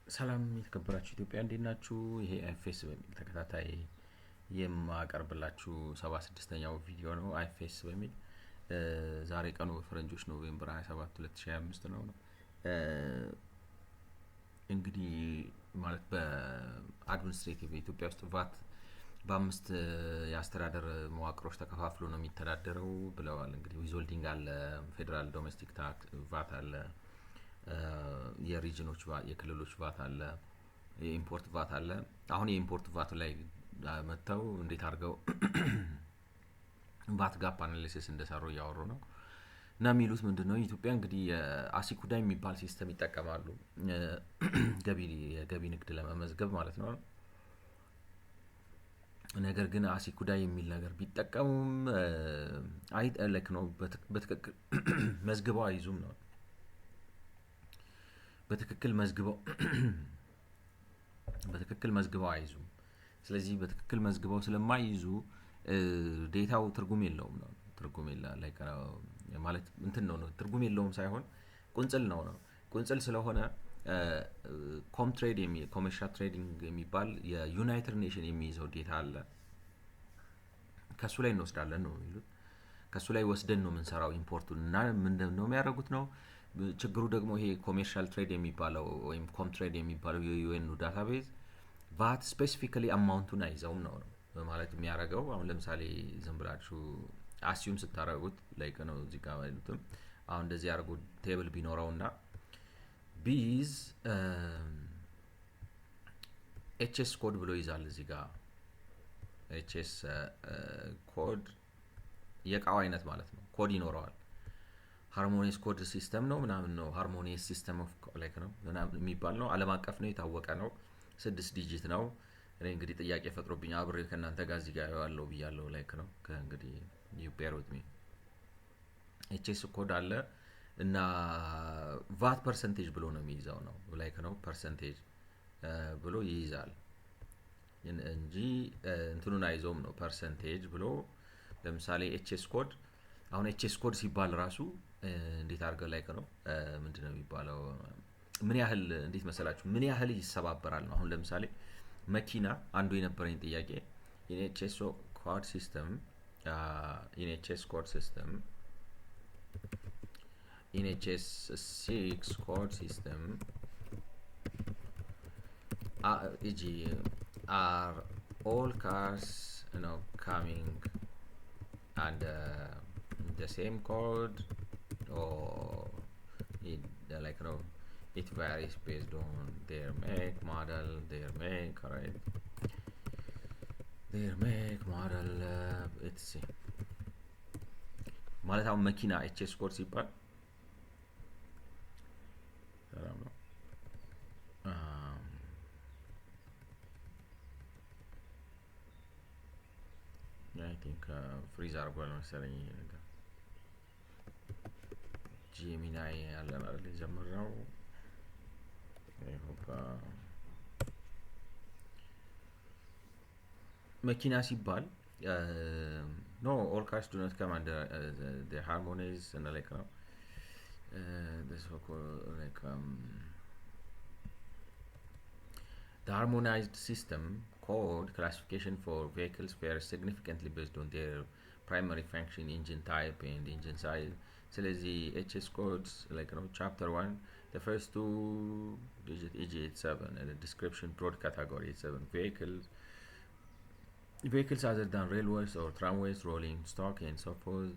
ሰላም የተከበራችሁ ኢትዮጵያ እንዴት ናችሁ? ይሄ አይፌስ በሚል ተከታታይ የማቀርብላችሁ 76ኛው ቪዲዮ ነው። አይፌስ በሚል ዛሬ ቀኑ በፈረንጆች ኖቬምበር 27 2025 ነው። እንግዲህ ማለት በአድሚኒስትሬቲቭ ኢትዮጵያ ውስጥ ቫት በአምስት የአስተዳደር መዋቅሮች ተከፋፍሎ ነው የሚተዳደረው ብለዋል። እንግዲህ ዊዝሆልዲንግ አለ፣ ፌዴራል ዶሜስቲክ ታክስ ቫት አለ፣ የሪጅኖች የክልሎች ቫት አለ፣ የኢምፖርት ቫት አለ። አሁን የኢምፖርት ቫት ላይ መጥተው እንዴት አድርገው ቫት ጋፕ አናሊሲስ እንደሰሩ እያወሩ ነው። እና የሚሉት ምንድን ነው? ኢትዮጵያ እንግዲህ የአሲኩዳ የሚባል ሲስተም ይጠቀማሉ፣ የገቢ ንግድ ለመመዝገብ ማለት ነው። ነገር ግን አሲኩዳ የሚል ነገር ቢጠቀሙም አይጠለክ ነው፣ በትክክል መዝግበው አይዙም ነው። በትክክል መዝግበው አይዙም። ስለዚህ በትክክል መዝግበው ስለማይይዙ ዴታው ትርጉም የለውም ነው። ትርጉም ማለት እንትን ነው፣ ትርጉም የለውም ሳይሆን ቁንጽል ነው። ቁንጽል ስለሆነ ኮምትሬድ ኮሜርሻል ትሬዲንግ የሚባል የዩናይትድ ኔሽን የሚይዘው ዴታ አለ። ከሱ ላይ እንወስዳለን ነው የሚሉት። ከሱ ላይ ወስደን ነው የምንሰራው ኢምፖርቱን እና ምንድን ነው የሚያደርጉት ነው። ችግሩ ደግሞ ይሄ ኮሜርሻል ትሬድ የሚባለው ወይም ኮምትሬድ የሚባለው የዩኤን ዳታቤዝ ቫት ስፔሲፊካሊ አማውንቱን አይዘውም ነው ማለት የሚያደርገው። አሁን ለምሳሌ ዝም ብላችሁ አሲዩም ስታደርጉት ላይክ ነው እዚህ ጋር አይሉትም። አሁን እንደዚህ ያደርጉ ቴብል ቢኖረውና ቢዝ ኤችኤስ ኮድ ብሎ ይዛል። እዚህ ጋር ኤችኤስ ኮድ የእቃው አይነት ማለት ነው፣ ኮድ ይኖረዋል። ሃርሞኒየስ ኮድ ሲስተም ነው ምናምን ነው፣ ሃርሞኒየስ ሲስተም ኦፍ ላይክ ነው የሚባል ነው። ዓለም አቀፍ ነው፣ የታወቀ ነው፣ 6 ዲጂት ነው። እኔ እንግዲህ ጥያቄ ፈጥሮብኝ አብሬ ከእናንተ ጋር እዚህ ጋር ያለው ብያለሁ። ላይክ ነው ከእንግዲህ ዩ ፔር ዊዝ ሚ። ኤችኤስ ኮድ አለ እና ቫት ፐርሰንቴጅ ብሎ ነው የሚይዘው ነው። ላይክ ነው ፐርሰንቴጅ ብሎ ይይዛል እንጂ እንትኑን አይዞም ነው። ፐርሰንቴጅ ብሎ ለምሳሌ ኤችኤስ ኮድ፣ አሁን ኤችኤስ ኮድ ሲባል ራሱ እንዴት አድርገው ላይክ ነው ምንድን ነው የሚባለው? ምን ያህል እንዴት መሰላችሁ? ምን ያህል ይሰባበራል ነው። አሁን ለምሳሌ መኪና አንዱ የነበረኝ ጥያቄ ኢንኤችኤስ ኮድ ሲስተም ኢንኤችኤስ ኮድ ሲስተም ኢንኤችኤስ 6 ኮድ ሲስተም ኢጂ are all cars coming under the same code, or it it varies based on their make model, their make model etc. ማለት አሁን መኪና ኤችኤስ ኮድ ሲባል አይ ቲንክ ፍሪዝ አድርጓል መሰለኝ ይሄ ነገር። ጂሚናይ ያለን አይደል የጀመርነው። መኪና ሲባል ኖ ኦል ካርስ ዱ ኖት ካም አንደር the harmonies and like this like the harmonized system code classification for vehicles varies significantly based on their primary function, engine type and engine size. ስለዚህ ኤችኤስ ኮድስ like chapter 1 the first 2 digit EG87 and the description broad category 7 vehicles other than railways or tramways, rolling stock and so forth.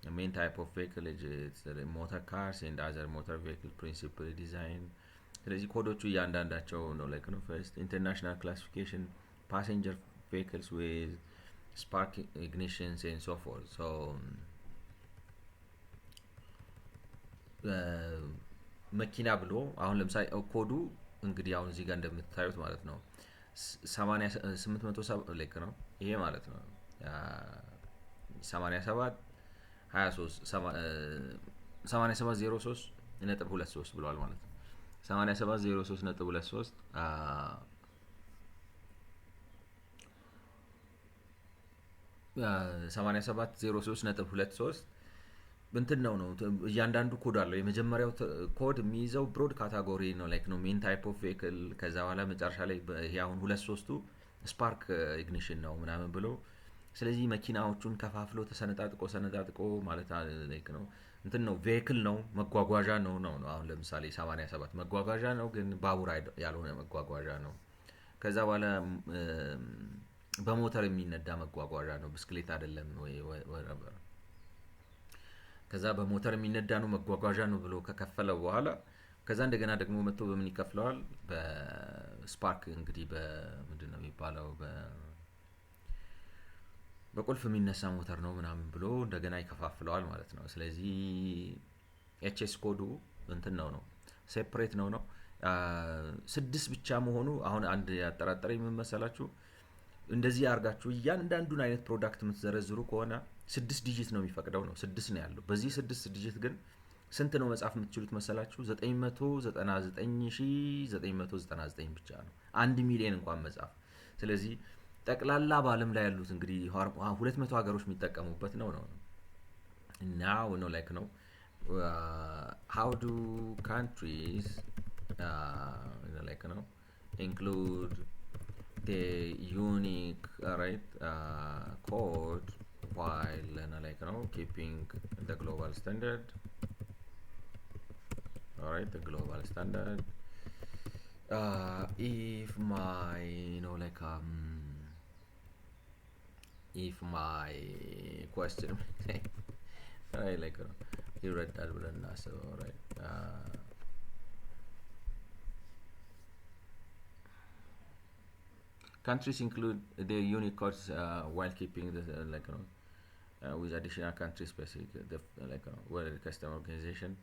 The main type of vehicle is motor cars and other motor vehicle principally designed. ስለዚህ ኮዶቹ እያንዳንዳቸው ነው ላይክ ነው። ፈርስት ኢንተርናሽናል ክላሲፊኬሽን ፓሴንጀር ቬሂክልስ ዊዝ ስፓርክ ኢግኒሽንስ ኤንድ ሶ ፎርዝ። ሶ መኪና ብሎ አሁን ለምሳሌ ኮዱ እንግዲህ አሁን እዚህ ጋር እንደምታዩት ማለት ነው 807 ላይክ ነው ይሄ ማለት ነው 87 8703.23 ብለዋል ማለት ነው። 8703.23 8703.23 እንትን ነው እያንዳንዱ ኮድ አለው። የመጀመሪያው ኮድ የሚይዘው ብሮድ ካታጎሪ ነው ላይክ ነው ሜን ታይፕ ኦፍ ቬክል። ከዛ በኋላ መጨረሻ ላይ ይሄ አሁን ሁለት ሶስቱ ስፓርክ ኢግኒሽን ነው ምናምን ብሎ ስለዚህ መኪናዎቹን ከፋፍሎ ሰነጣጥቆ ማለት ላይክ ነው እንትን ነው ቬክል ነው መጓጓዣ ነው። አሁን ለምሳሌ 87 መጓጓዣ ነው ግን ባቡር ያልሆነ መጓጓዣ ነው። ከዛ በኋላ በሞተር የሚነዳ መጓጓዣ ነው፣ ብስክሌት አይደለም ወይ ወረበር። ከዛ በሞተር የሚነዳ ነው መጓጓዣ ነው ብሎ ከከፈለው በኋላ ከዛ እንደገና ደግሞ መጥቶ በምን ይከፍለዋል? በስፓርክ እንግዲህ በምንድን ነው የሚባለው በቁልፍ የሚነሳ ሞተር ነው ምናምን ብሎ እንደገና ይከፋፍለዋል ማለት ነው። ስለዚህ ኤችኤስ ኮዱ እንትን ነው ሴፕሬት ነው። 6 ብቻ መሆኑ አሁን አንድ ያጠራጠረኝ ምን መሰላችሁ? እንደዚህ አድርጋችሁ እያንዳንዱን አይነት ፕሮዳክት የምትዘረዝሩ ከሆነ 6 ዲጂት ነው የሚፈቅደው ነው። 6 ነው ያለው። በዚህ 6 ዲጂት ግን ስንት ነው መጻፍ የምትችሉት መሰላችሁ? 999999 ብቻ ነው 1 ሚሊዮን እንኳን መጻፍ። ስለዚህ ጠቅላላ በዓለም ላይ ያሉት እንግዲህ 200 ሀገሮች የሚጠቀሙበት ነው now like no how do countries like include the unique code while like keeping the global standard. Alright, the global standard. If my if my question right like you read that wouldn't so right countries include their unique codes while keeping the with additional country specific World Customs Organization.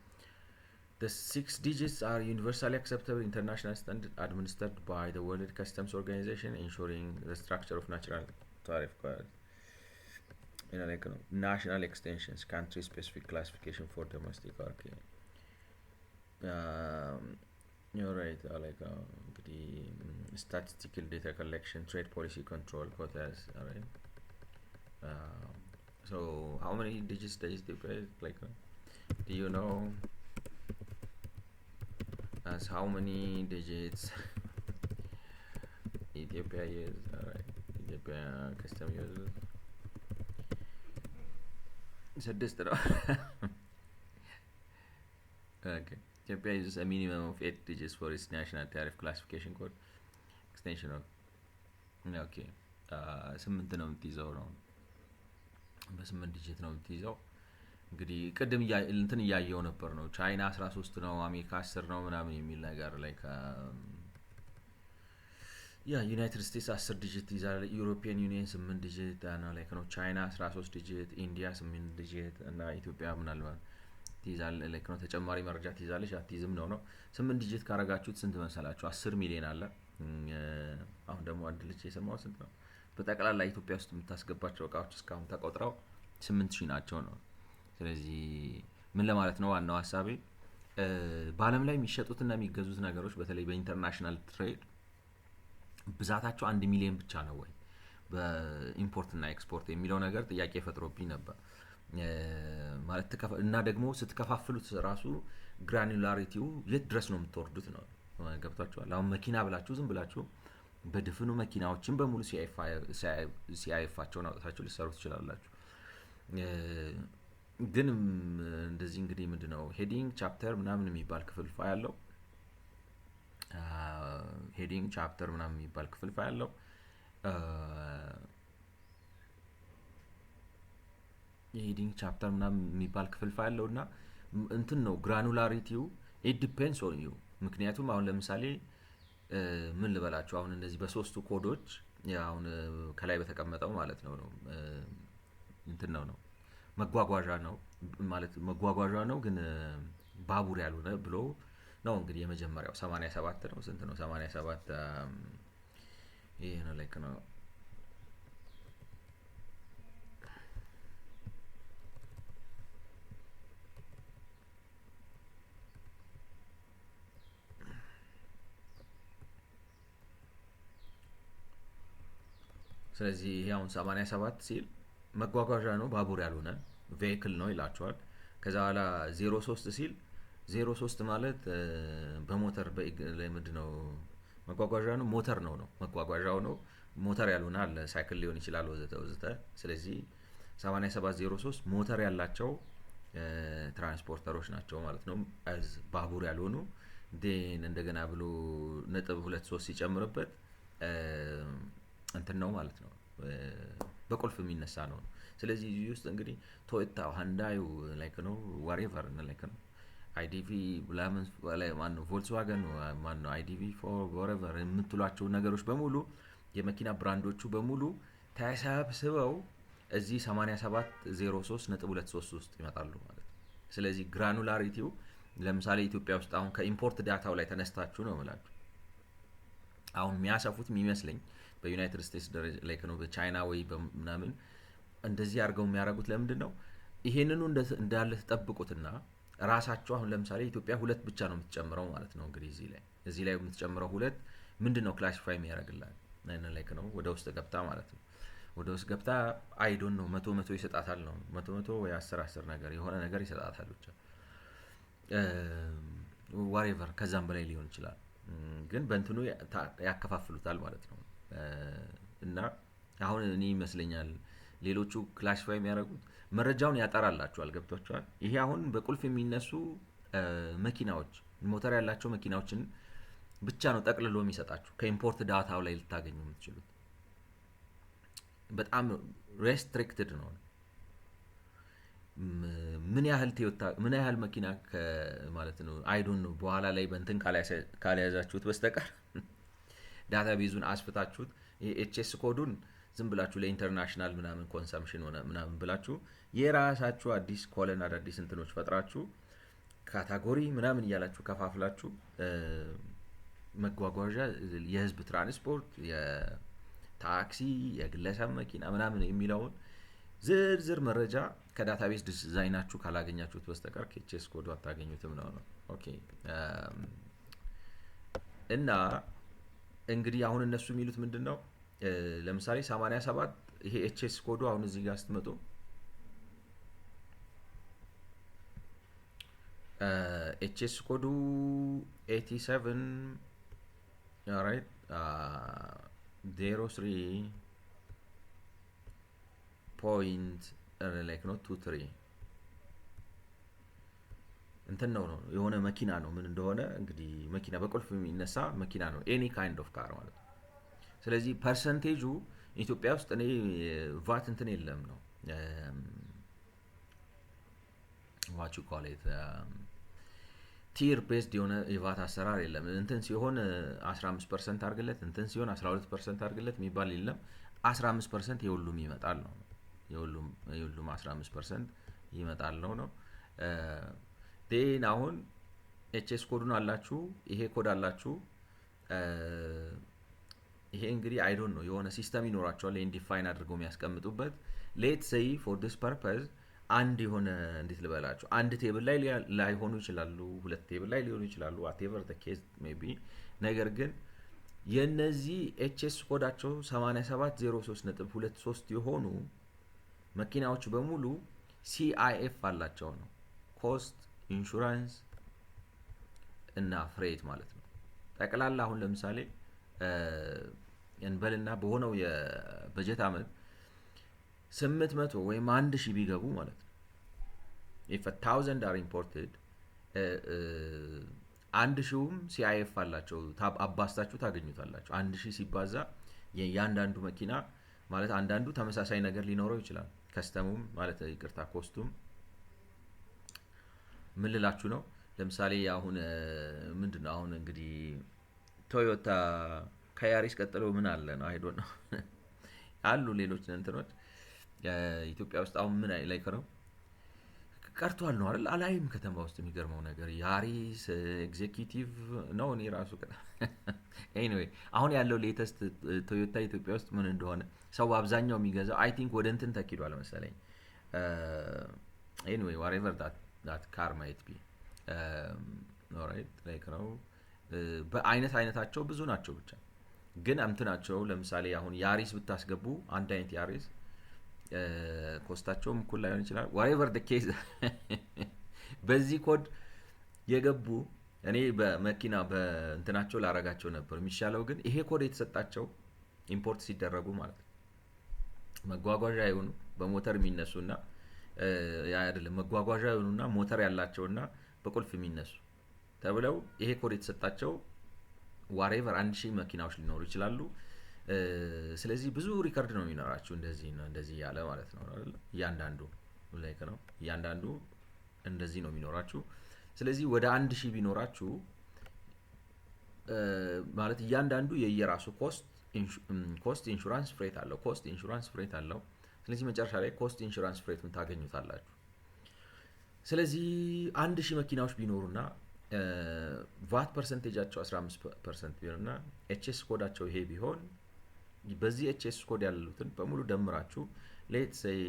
The 6 digits are universally acceptable international standard administered by the World Customs Organization, ensuring the structure of national tariff codes. National extensions, country specific classification for domestic market. You're right, the statistical data collection, trade policy control, quotas. Alright. So how many digits does it pay? Do you know? As how many digits Ethiopia uses? Alright, Ethiopia custom uses. Suggest okay. Ethiopia uses a minimum of 8 digits for its national tariff classification code. Extension of okay. 8 ነው የምትይዘው ነው። በ8 ዲጂት ነው የምትይዘው። እንግዲህ ቅድም እንትን እያየው ነበር ነው ቻይና 13 ነው፣ አሜሪካ 10 ነው ምናምን የሚል ነገር ላይ ዩናይትድ ስቴትስ 10 ዲጂት ይዛል፣ ዩሮፒያን ዩኒየን 8 ዲጂት እና ነው ቻይና 13 ዲጂት፣ ኢንዲያ 8 ዲጂት እና ኢትዮጵያ ምናልባት ትይዛል ነው። ተጨማሪ መረጃ ትይዛለች አትይዝም ነው 8 ዲጂት ካረጋችሁት ስንት መሰላችሁ? 10 ሚሊዮን አለ። አሁን ደግሞ አንድ ልጅ የሰማው ስንት ነው በጠቅላላ ኢትዮጵያ ውስጥ የምታስገባቸው እቃዎች እስካሁን ተቆጥረው 8000 ናቸው ነው። ስለዚህ ምን ለማለት ነው ዋናው ሐሳቤ በአለም ላይ የሚሸጡትና የሚገዙት ነገሮች በተለይ በኢንተርናሽናል ትሬድ ብዛታቸው 1 ሚሊዮን ብቻ ነው ወይ በኢምፖርት እና ኤክስፖርት የሚለው ነገር ጥያቄ ፈጥሮብኝ ነበር። ማለት እና ደግሞ ስትከፋፍሉት ራሱ ግራኑላሪቲው የት ድረስ ነው የምትወርዱት ነው። ገብታችኋል? አሁን መኪና ብላችሁ ዝም ብላችሁ በድፍኑ መኪናዎችን በሙሉ ሲአይኤፋቸውን አውጥታችሁ ልትሰሩ ትችላላችሁ። ግን እንደዚህ እንግዲህ ምንድነው ሄዲንግ ቻፕተር ምናምን የሚባል ክፍልፋይ አለው። ሄዲንግ ቻፕተር ምናምን የሚባል ክፍልፋይ አለው። የሄዲንግ ቻፕተር ምናምን የሚባል ክፍልፋይ አለው እና እንትን ነው ግራኑላሪቲው ኢት ዲፔንድስ ኦን ዩ። ምክንያቱም አሁን ለምሳሌ ምን ልበላችሁ አሁን እነዚህ በሶስቱ ኮዶች አሁን ከላይ በተቀመጠው ማለት ነው እንትን ነው መጓጓዣ ነው ማለት መጓጓዣ ነው ግን ባቡር ያልሆነ ብሎ ነው እንግዲህ የመጀመሪያው 87 ነው። ስንት ነው 87? ይሄ ነው ላይክ ነው ስለዚህ ይሄ አሁን 87 ሲል መጓጓዣ ነው ባቡር ያልሆነ ቬሂክል ነው ይላቸዋል። ከዛ በኋላ 03 ሲል 03 ማለት በሞተር ምንድን ነው መጓጓዣ ነው ሞተር ነው መጓጓዣው ነው ሞተር ያልሆነ አለ ሳይክል ሊሆን ይችላል ወዘተ ወዘተ። ስለዚህ 8703 ሞተር ያላቸው ትራንስፖርተሮች ናቸው ማለት ነው። አዝ ባቡር ያልሆኑ ዴን እንደገና ብሎ ነጥብ 23 ሲጨምርበት እንትን ነው ማለት ነው በቁልፍ የሚነሳ ነው። ስለዚህ እዚህ ውስጥ እንግዲህ ቶዮታ ሃንዳዩ ላይክ ነው ዋሬቨር ላይክ ነው አይዲቪ ብላምን ማን ነው ቮልክስዋገን ማን ነው አይዲቪ ፎር ዋሬቨር የምትሏቸው ነገሮች በሙሉ የመኪና ብራንዶቹ በሙሉ ተሰብስበው እዚህ 8703.23 ውስጥ ይመጣሉ ማለት ነው። ስለዚህ ግራኑላሪቲው ለምሳሌ ኢትዮጵያ ውስጥ አሁን ከኢምፖርት ዳታው ላይ ተነስታችሁ ነው ማለት አሁን የሚያሰፉት የሚመስለኝ በዩናይትድ ስቴትስ ደረጃ ላይ ነው በቻይና ወይ በምናምን እንደዚህ አድርገው የሚያደርጉት ለምንድን ነው ይሄንኑ እንዳለ ተጠብቁትና ራሳቸው አሁን ለምሳሌ ኢትዮጵያ ሁለት ብቻ ነው የምትጨምረው ማለት ነው። እንግዲህ እዚህ ላይ የምትጨምረው ሁለት ምንድነው ክላሲፋይ የሚያደርግላት ላይክ ነው ወደ ውስጥ ገብታ ማለት ነው። ወደ ውስጥ ገብታ አይ ዶንት ኖ 100 ይሰጣታል ነው 100 ወይ 10 ነገር የሆነ ነገር ይሰጣታል ብቻ ዋሬቨር ከዛም በላይ ሊሆን ይችላል። ግን በእንትኑ ያከፋፍሉታል ማለት ነው። እና አሁን እኔ ይመስለኛል ሌሎቹ ክላሲፋይ የሚያደርጉት መረጃውን ያጠራላችኋል ገብቷችኋል። ይሄ አሁን በቁልፍ የሚነሱ መኪናዎች ሞተር ያላቸው መኪናዎችን ብቻ ነው ጠቅልሎ የሚሰጣችሁ ከኢምፖርት ዳታው ላይ ልታገኙ የምትችሉት። በጣም ሬስትሪክትድ ነው። ምን ያህል መኪና ማለት ነው አይ ዶንት ኖ በኋላ ላይ በእንትን ካልያዛችሁት በስተቀር ዳታቤዙን አስፍታችሁት ኤችኤስ ኮዱን ዝም ብላችሁ ለኢንተርናሽናል ምናምን ኮንሰምፕሽን ሆነ ምናምን ብላችሁ የራሳችሁ አዲስ ኮለን አዳዲስ እንትኖች ፈጥራችሁ ካታጎሪ ምናምን እያላችሁ ከፋፍላችሁ መጓጓዣ የህዝብ ትራንስፖርት የታክሲ የግለሰብ መኪና ምናምን የሚለውን ዝርዝር መረጃ ከዳታቤዝ ዲዛይናችሁ ካላገኛችሁት በስተቀር ከኤችኤስ ኮዱ አታገኙትም ነው። ኦኬ እና እንግዲህ አሁን እነሱ የሚሉት ምንድነው ለምሳሌ 87 ይሄ ኤችኤስ ኮዱ አሁን እዚህ ጋር ስትመጡ ኤችኤስ ኮዱ 87 ኦልራይት 03 ፖይንት ላይክ ነው 23 እንትን ነው የሆነ መኪና ነው ምን እንደሆነ እንግዲህ መኪና በቁልፍ የሚነሳ መኪና ነው ኤኒ ካይንድ ኦፍ ካር ማለት ነው። ስለዚህ ፐርሰንቴጁ ኢትዮጵያ ውስጥ እኔ ቫት እንትን የለም ነው ዋቹ ኮሌት ቲር ቤዝድ የሆነ የቫት አሰራር የለም። እንትን ሲሆን 15% አድርግለት እንትን ሲሆን 12% አድርግለት የሚባል የለም። 15% የሁሉም ይመጣል ነው የሁሉም 15% ይመጣል ነው። ዴን አሁን ኤችኤስ ኮዱን አላችሁ ይሄ ኮድ አላችሁ ይሄ እንግዲህ አይ ዶንት ኖ የሆነ ሲስተም ይኖራቸዋል ይሄን ዲፋይን አድርገው የሚያስቀምጡበት ሌትስ ሴይ ፎር ዲስ ፐርፐዝ አንድ የሆነ እንዴት ልበላችሁ አንድ ቴብል ላይ ላይሆኑ ይችላሉ ሁለት ቴብል ላይ ሊሆኑ ይችላሉ whatever the case may be ነገር ግን የነዚህ ኤችኤስ ኮዳቸው 8703.23 የሆኑ መኪናዎች በሙሉ ሲአይኤፍ አላቸው ነው ኮስት ኢንሹራንስ እና ፍሬት ማለት ነው። ጠቅላላ አሁን ለምሳሌ እንበልና በሆነው የበጀት አመት 800 ወይም 1000 ቢገቡ ማለት ነው if 1000 are imported 1000ም ሲአይኤፍ አላቸው አባስታችሁ ታገኙታላችሁ። 1000 ሲባዛ የአንዳንዱ መኪና ማለት አንዳንዱ ተመሳሳይ ነገር ሊኖረው ይችላል ከስተሙም ማለት ይቅርታ ኮስቱም ምን ልላችሁ ነው ለምሳሌ አሁን ምንድነው አሁን እንግዲህ ቶዮታ ከያሪስ ቀጥሎ ምን አለ ነው አይ ዶንት ኖ አሉ ሌሎች እንትኖች ኢትዮጵያ ውስጥ አሁን ምን ላይ ከረው ቀርቷል ነው አይደል አላይም ከተማ ውስጥ የሚገርመው ነገር ያሪስ ኤግዜኪዩቲቭ ነው እኔ ራሱ ኤኒዌይ አሁን ያለው ሌተስት ቶዮታ ኢትዮጵያ ውስጥ ምን እንደሆነ ሰው አብዛኛው የሚገዛው አይ ቲንክ ወደ እንትን ተኪዷል መሰለኝ ኤኒዌይ whatever that car might be alright like ነው በአይነታቸው ብዙ ናቸው ብቻ ግን እንትናቸው ለምሳሌ አሁን ያሪስ ብታስገቡ አንድ አይነት ያሪስ ኮስታቸውም እኩል ላይሆን ይችላል whatever the case በዚህ ኮድ የገቡ እኔ በመኪና በእንትናቸው ላረጋቸው ነበር የሚሻለው። ግን ይሄ ኮድ የተሰጣቸው ኢምፖርት ሲደረጉ ማለት ነው መጓጓዣ የሆኑ በሞተር የሚነሱና ያ አይደለም መጓጓዣ የሆኑና ሞተር ያላቸውና በቁልፍ የሚነሱ ተብለው ይሄ ኮድ የተሰጣቸው ዋሬቨር 1000 መኪናዎች ሊኖሩ ይችላሉ። ስለዚህ ብዙ ሪከርድ ነው የሚኖራችሁ እንደዚህ ያለ ማለት ነው አይደል? እያንዳንዱ እንደዚህ ነው የሚኖራችሁ። ስለዚህ ወደ 1000 ቢኖራችሁ ማለት እያንዳንዱ የየራሱ ኮስት ኢንሹራንስ ፍሬት አለው። ስለዚህ መጨረሻ ላይ ኮስት ኢንሹራንስ ፍሬቱን ታገኙታላችሁ። ስለዚህ 1000 መኪናዎች ቢኖሩና ቫት ፐርሰንቴጃቸው 15% ቢሆንና ኤችኤስ ኮዳቸው ይሄ ቢሆን በዚህ ኤችኤስ ኮድ ያሉትን በሙሉ ደምራችሁ ሌት ሴይ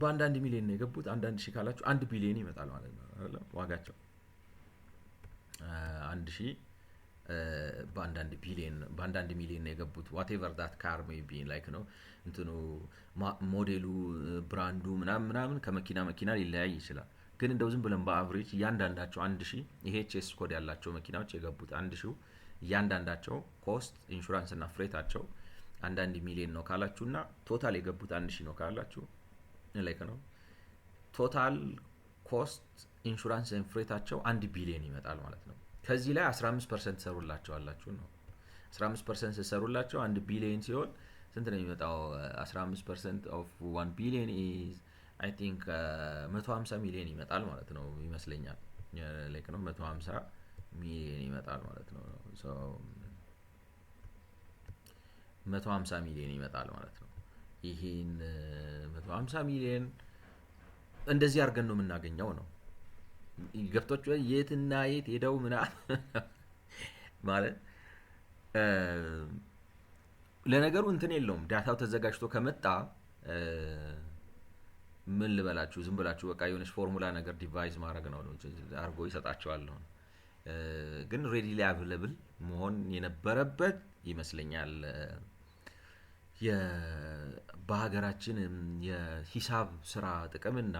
በአንዳንድ ሚሊዮን ነው የገቡት። አንዳንድ ሺህ ካላችሁ 1 ቢሊዮን ይመጣል ማለት ነው አይደል? ዋጋቸው 1000 በአንዳንድ ሚሊዮን ነው የገቡት። ዋቴቨር ዳት ካር ሜይ ቢ ላይክ ነው እንትኑ ሞዴሉ ብራንዱ ምናምን ከመኪና ሊለያይ ይችላል። ግን እንደው ዝም ብለን በአቨሬጅ እያንዳንዳቸው 1000 ይሄ ኤችኤስ ኮድ ያላቸው መኪናዎች የገቡት 1000 እያንዳንዳቸው ኮስት ኢንሹራንስ እና ፍሬታቸው አንዳንድ ሚሊዮን ነው ካላችሁና ቶታል የገቡት 1000 ነው ካላችሁ ላይክ ነው ቶታል ኮስት ኢንሹራንስ እና ፍሬታቸው 1 ቢሊዮን ይመጣል ማለት ነው። ከዚህ ላይ 15% ሰሩላቸው አላችሁ ነው። 15% ሰሩላቸው 1 ቢሊዮን ሲሆን ስንት ነው የሚመጣው? 15% of 1 billion is I think 150 ሚሊዮን ይመጣል ማለት ነው ይመስለኛል። ላይክ ነው 150 ሚሊዮን ይመጣል ማለት ነው። ሶ 150 ሚሊዮን ይመጣል ማለት ነው። ይሄን 150 ሚሊዮን እንደዚህ አድርገን ነው የምናገኘው ነው። ገብቶች የትና የት ሄደው ምናምን ማለት ለነገሩ እንትን የለውም። ዳታው ተዘጋጅቶ ከመጣ ምን ልበላችሁ ዝም ብላችሁ በቃ የሆነች ፎርሙላ ነገር ዲቫይስ ማድረግ ነው አርጎ ይሰጣቸዋል ነው። ግን ሬዲሊ አቬለብል መሆን የነበረበት ይመስለኛል። በሀገራችን የሂሳብ ስራ ጥቅምና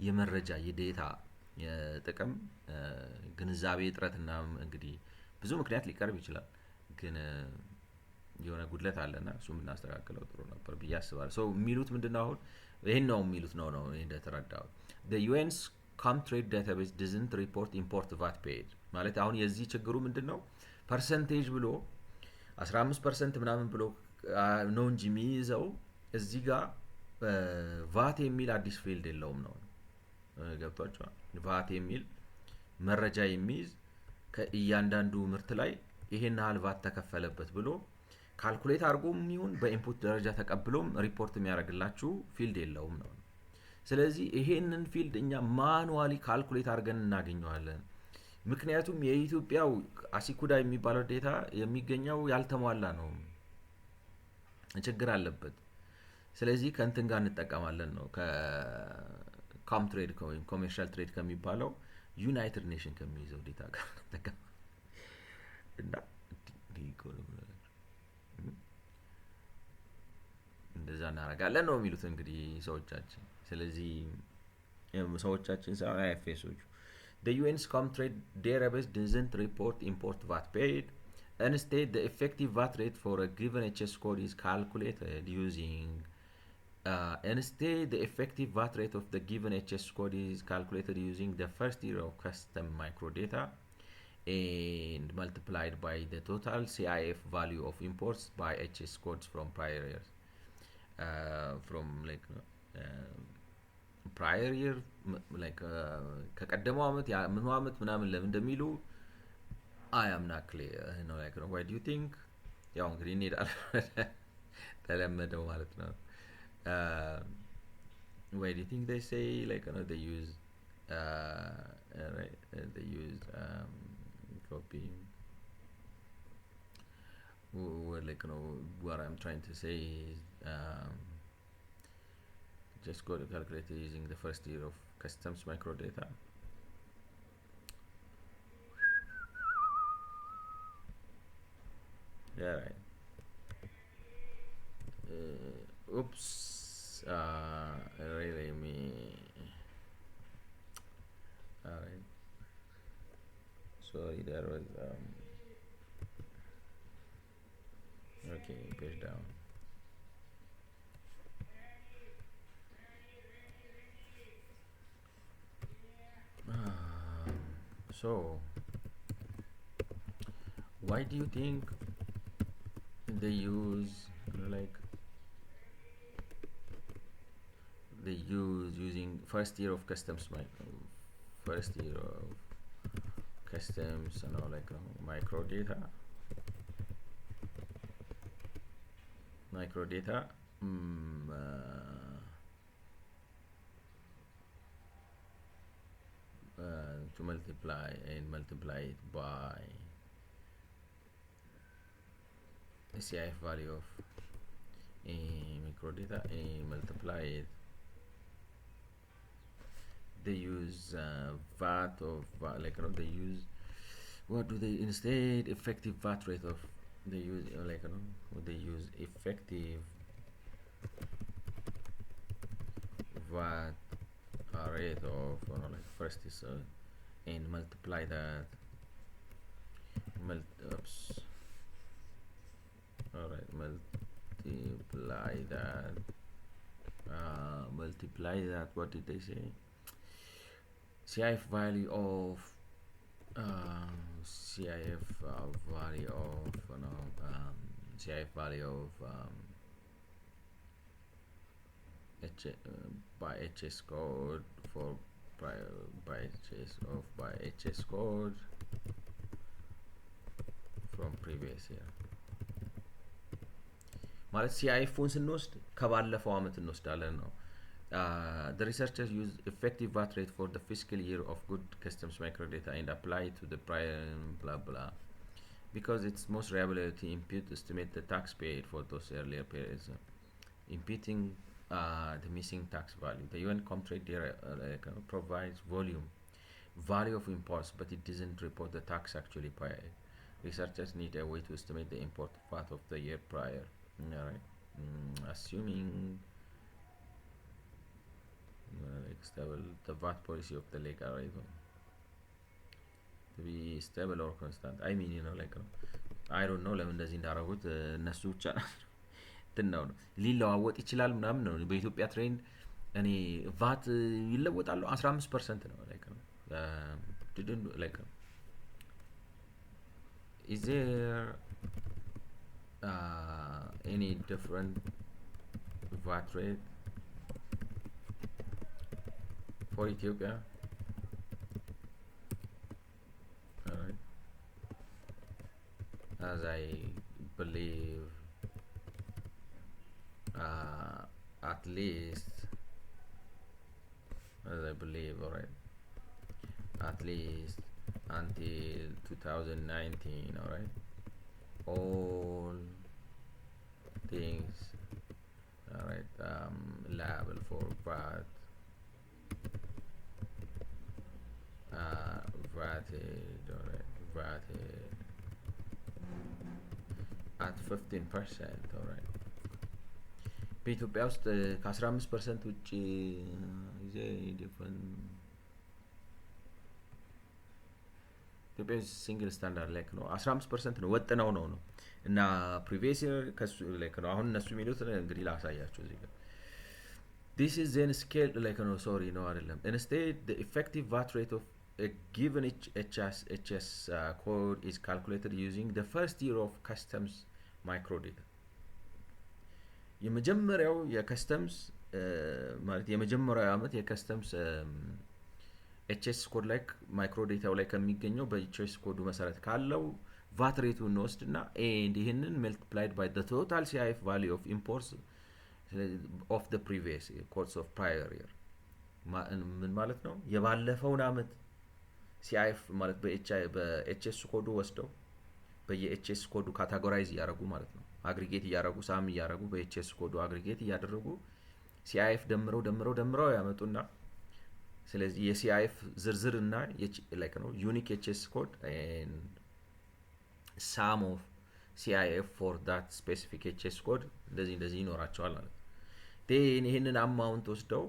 የመረጃ የዴታ ጥቅም ግንዛቤ እጥረትና እንግዲህ ብዙ ምክንያት ሊቀርብ ይችላል። ግን የሆነ ጉድለት አለና እሱ የምናስተካክለው ጥሩ ነበር ብዬ አስባለሁ። ሰው የሚሉት ምንድነው አሁን ይሄን ነው የሚሉት ነው እንደተረዳው the UN's Comtrade database doesn't report import VAT paid ማለት አሁን የዚህ ችግሩ ምንድነው ፐርሰንቴጅ ብሎ 15% ምናምን ብሎ ነው እንጂ የሚይዘው እዚህ ጋር ቫት የሚል አዲስ ፊልድ የለውም ነው። ገብቷቸዋል? ቫት የሚል መረጃ የሚይዝ ከእያንዳንዱ ምርት ላይ ይሄን ያህል ቫት ተከፈለበት ብሎ ካልኩሌት አድርጎም ይሁን በኢንፑት ደረጃ ተቀብሎም ሪፖርት የሚያደርግላችሁ ፊልድ የለውም ነው። ስለዚህ ይሄንን ፊልድ እኛ ማኑዋሊ ካልኩሌት አድርገን እናገኘዋለን። ምክንያቱም የኢትዮጵያው አሲኩዳ የሚባለው ዴታ የሚገኘው ያልተሟላ ነው፣ ችግር አለበት። ስለዚህ ከእንትን ጋር እንጠቀማለን ነው ከኮምትሬድ ወይም ኮሜርሻል ትሬድ ከሚባለው ዩናይትድ ኔሽን ከሚይዘው ዴታ ጋር እንጠቀማለን እና እንደዛ እናደርጋለን ነው የሚሉት እንግዲህ ሰዎቻችን። ስለዚህ ሰዎቻችን አይኤፍኤሶቹ the UN's Comtrade database doesn't report import VAT paid. Instead, the effective VAT rate for a given HS code is calculated using the effective VAT rate of the given HS code is calculated using the first year of custom microdata and multiplied by the total CIF value of imports by HS codes from prior years. From like prior year like ከቀደመው አመት ምንው አመት ምናምን ለምን እንደሚሉ I am not clear ነው like why do you think ያው እንግዲህ እንሄዳለን ተለመደው ማለት ነው። why do you think they say like they use right they use copy like what I'm trying to say is just go to calculator using the first year of customs microdata. Yeah, right. Oops. Really me. sorry, there was okay, page down. So why do you think they use like they use using first year of customs first year of customs and all like micro data mm, to multiply it by the CIF value of microdata and multiply it. They use VAT of like they use what do they instead effective VAT rate of they use like they use effective VAT rate of like first is and multiply that oops. Alright, multiply that what did they say? CIF value of CIF value of CIF value of by HS code for by HS code from previous year ማለት ሲአይኤፉን ስንወስድ ከባለፈው አመት እንወስዳለን ነው። The researchers use effective VAT rate for the fiscal year of good customs microdata and apply it to the prior blah blah because it's most reliable to estimate the tax paid for those earlier periods, imputing the missing tax value. The UN Comtrade provides value of imports, but it doesn't report the tax actually paid. Researchers need a way to estimate the import VAT of the year prior. Alright, assuming like stable, the VAT policy of the legal right to be stable or constant. I mean, like I don't know ለምን እንደዚህ እንዳደረጉት እነሱ ብቻ ነው ሊለዋወጥ ይችላል ምናምን ነው። በኢትዮጵያ ትሬንድ እኔ ቫት ይለወጣሉ 15% ነው like didn't like is there any different VAT rate for Ethiopia? Alright, as I believe at least alright, at least until 2019, alright, all things alright liable for VAT VATed at 15%, alright. በኢትዮጵያ ውስጥ ከ15% ውጭ ኢትዮጵያ ሲንግል ስታንዳርድ ላይክ ነው 15% ነው ወጥ ነው እና ፕሪቪየስ ይር ከሱ ላይክ ነው። አሁን እነሱ የሚሉት እንግዲህ ላሳያችሁ እዚህ ጋር this is then scaled like no sorry no አይደለም instead the effective VAT rate of a given HS code is calculated using the first year of customs microdata. የመጀመሪያው የከስተምስ ማለት የመጀመሪያው አመት የከስተምስ ኤችኤስ ኮድ ላይ ማይክሮዴታው ላይ ከሚገኘው በኤችኤስ ኮዱ መሰረት ካለው ቫት ሬቱ እንወስድና and ይሄንን multiplied by the total CIF value of imports of the previous course of prior year ምን ማለት ነው? የባለፈውን አመት CIF ማለት በኤችኤስ ኮዱ ወስደው በየኤችኤስ ኮዱ ካታጎራይዝ ያደርጉ ማለት ነው። አግሪጌት ያደርጉ ሳም ያደርጉ በኤችኤስ ኮዱ አግሪጌት ያደርጉ CIF ደምረው ያመጡና ስለዚህ የሲአይኤፍ ዝርዝር እና ላይክ ነው ዩኒክ ኤችኤስ ኮድ and sum of CIF for that specific HS code እንደዚህ ይኖራቸዋል ማለት ነው። ይሄንን አማውንት ወስደው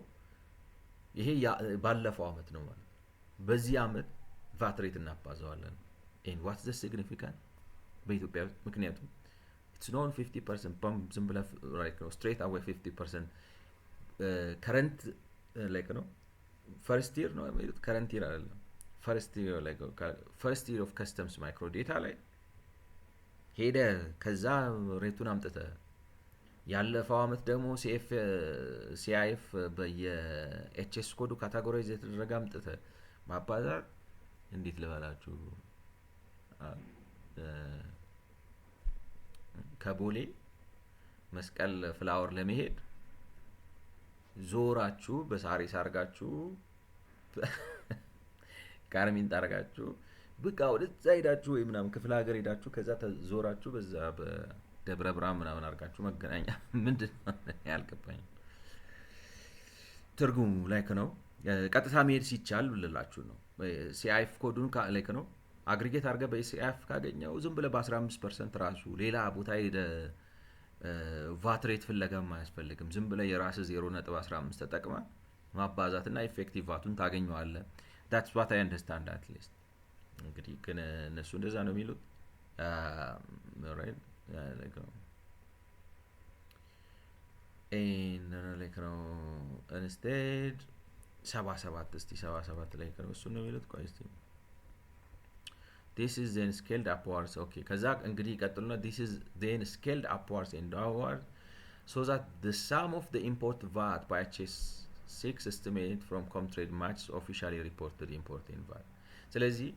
ይሄ ባለፈው አመት ነው ማለት በዚህ አመት ቫት ሬት እናባዛዋለን ኤንድ ዋትስ ዘ ሲግኒፊካንት በኢትዮጵያ ውስጥ ምክንያቱም ኢትስ ኖን 50% በም ዝም ብለህ ላይክ ነው ስትሬት አዌይ 50% ከረንት ላይክ ነው ፈርስት ይር ነው የሚሉት ከረንት ይር አይደለም ፈርስት ይር ኦፍ ከስተምስ ማይክሮ ዴታ ላይ ሄደ ከዛ ሬቱን አምጥተ ያለፈው አመት ደግሞ ሲአይኤፍ በየኤችኤስ ኮዱ ካታጎራይዝ የተደረገ አምጥተ ማባዛት እንዴት ልበላችሁ ከቦሌ መስቀል ፍላወር ለመሄድ ዞራችሁ በሳሪስ አርጋችሁ ካርሚን ታርጋችሁ በቃ ወደዛ ሄዳችሁ ወይ ምናምን ክፍለ ሀገር ሄዳችሁ ከዛ ተዞራችሁ በዛ በደብረ ብርሃን ምናምን አርጋችሁ መገናኛ ምንድነው ያልገባኝ ትርጉሙ ላይክ ነው ቀጥታ መሄድ ሲቻል ብልላችሁ ነው ሲአይኤፍ ኮዱን ላይክ ነው አግሪጌት አርገ በሲአይኤፍ ካገኘው ዝም ብለ በ15% ራሱ ሌላ ቦታ ሄደ ቫት ሬት ፍለጋም አያስፈልግም ዝም ብለ የራስ 0.15 ተጠቅማ ማባዛትና ኢፌክቲቭ ቫቱን ታገኘዋለህ that's what I understand at least እንግዲህ ግን እነሱ እንደዛ ነው የሚሉት right like like ነው instead 77 እስቲ 77 ላይ ነው እሱ ነው የሚሉት ቆይ እስቲ this is then scaled upwards okay ከዛ እንግዲህ ይቀጥሉና this is then scaled upwards and downwards so that the sum of the import VAT by HS6 estimate from Comtrade matches officially reported import in VAT ስለዚህ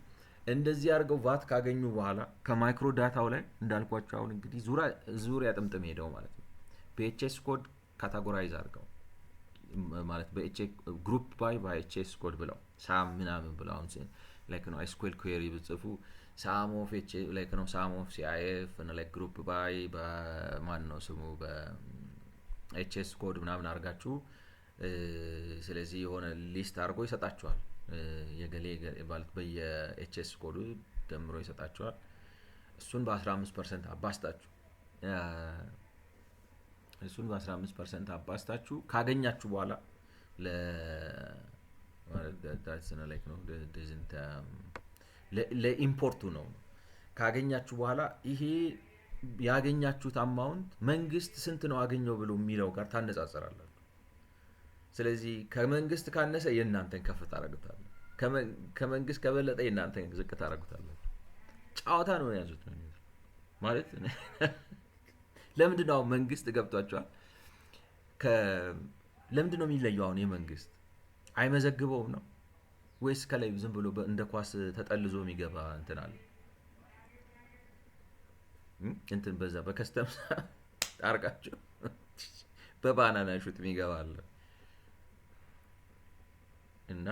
እንደዚህ አድርገው ቫት ካገኙ በኋላ ከማይክሮ ዳታው ላይ እንዳልኳቸው አሁን እንግዲህ ዙሪያ ጥምጥም ሄደው ማለት ነው በኤችኤስ ኮድ ካታጎራይዝ አድርገው ማለት በኤችኤስ ግሩፕ ባይ ኤችኤስ ኮድ ብለው ሳም ምናምን ብለው አሁን ላይክ ነው ኤስኩኤል ኩዌሪ ብጽፉ ሳም ኦፍ ኤች ላይክ ነው ሳም ኦፍ ሲአይኤፍ እና ላይክ ግሩፕ ባይ በማን ነው ስሙ በኤችኤስ ኮድ ምናምን አድርጋችሁ ስለዚህ የሆነ ሊስት አድርጎ ይሰጣችኋል የገሌ ማለት በየኤችኤስ ኮዱ ደምሮ ይሰጣችኋል እሱን በ15% አባስታችሁ እሱን በ15% አባስታችሁ ካገኛችሁ በኋላ that's like no doesn't ለኢምፖርቱ ነው ካገኛችሁ በኋላ ይሄ ያገኛችሁት አማውንት መንግስት ስንት ነው አገኘው ብሎ የሚለው ጋር ታነጻጽራላችሁ ስለዚህ ከመንግስት ካነሰ የእናንተን ከፍ ታረጋግታላችሁ ከመንግስት ከበለጠ የእናንተን ዝቅ ታረጋግታላችሁ ጫዋታ ነው ያዙት ነው ማለት ለምንድን ነው መንግስት ገብቷቸዋል ለምንድን ነው የሚለየው አሁን የመንግስት አይመዘግበውም ነው ወይስ ከላይ ዝም ብሎ እንደ ኳስ ተጠልዞ የሚገባ እንትን አለ እንትን በዛ በከስተምስ ታርቃችሁ በባናና ሹት የሚገባ አለ እና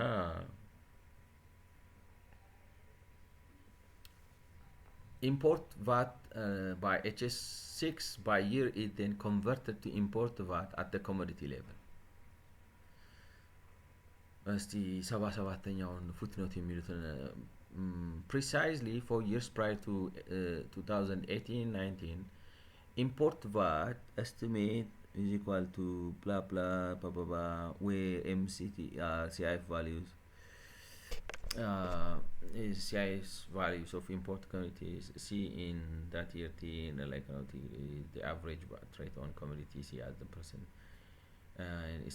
import VAT by HS6 by year is then converted to import VAT at the commodity level እስቲ 77ኛውን ፉትኖት የሚሉትን precisely 4 years prior to 2018-19 import VAT estimate is equal to blah blah blah blah, blah where MCT CIF values CIF values of import commodities see in that year like the average VAT rate on commodity see as the percent